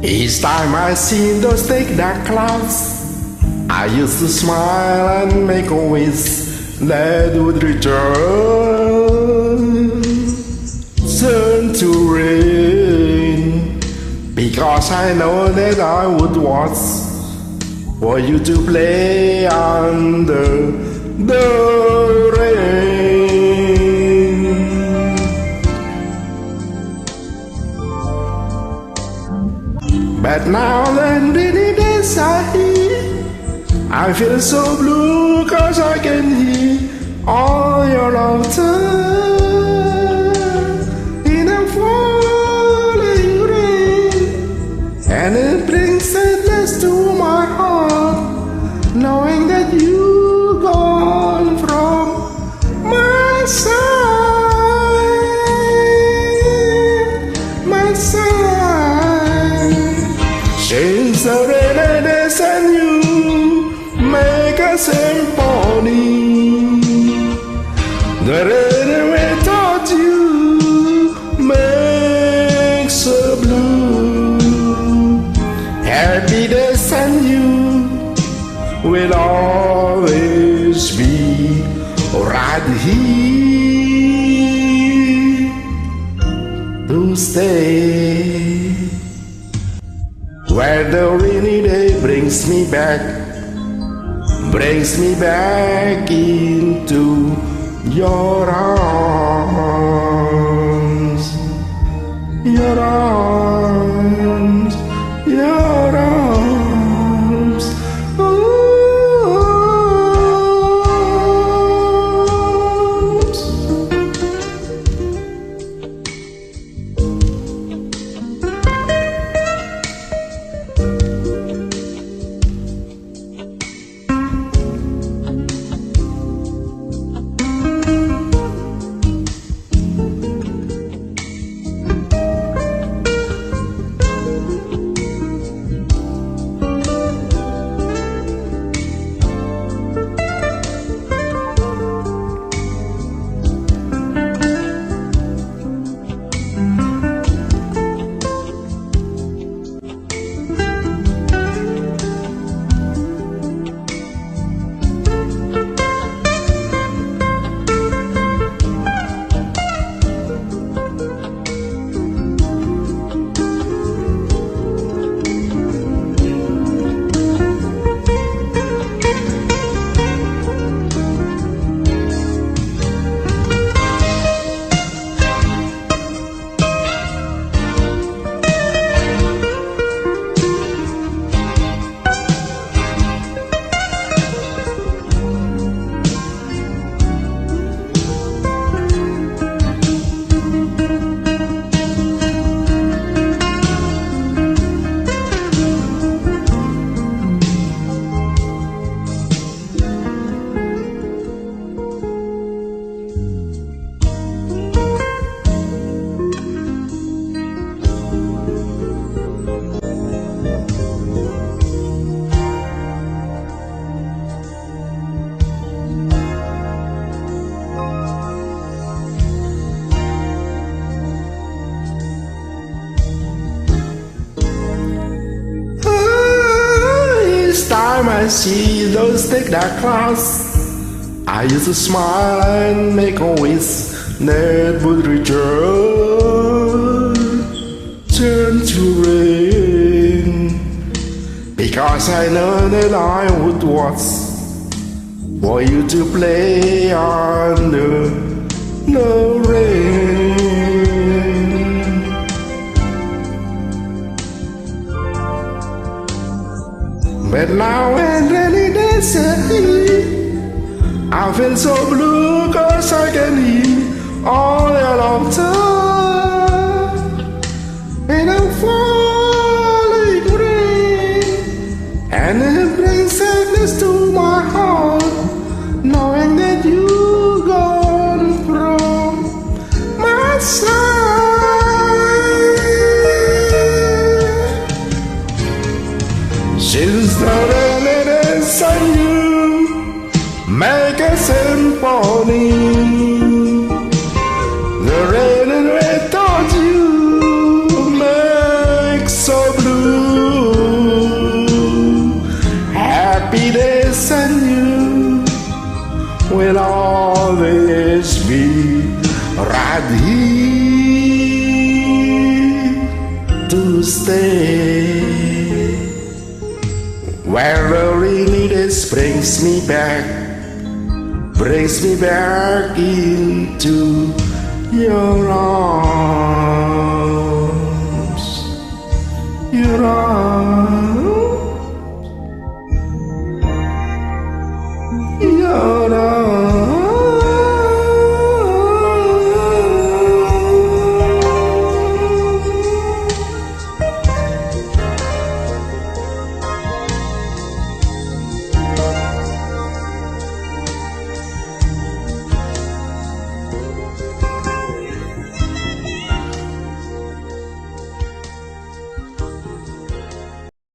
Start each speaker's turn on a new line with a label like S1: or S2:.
S1: Each time I see those thick dark clouds, I used to smile and make a wish that would turn to rain, because I know that I would watch for you to play under the rain. But now that rainy days are here, I feel so blue, 'cause I can hear all your laughter in a falling rain, and it brings sadness to my heart, knowing that you're gone from my side, my side. Since the rainy days and you make a symphony, the rainy without you makes a blue. Happy days and you will always be right here to stay. Where the rainy day brings me back into your arms, your arms, your arms. Time I see those thick dark clouds, I used to smile and make a wish that would turn to rain, because I know that I would watch for you to play under the rain. But now when rainy days are here, I feel so blue, 'cause I can hear all your laughter in a falling rain, and it brings sadness to my heart, knowing that you're gone from my side. Since the rainy days and you make a symphony, promise me right here to stay. Where the rainy days brings me back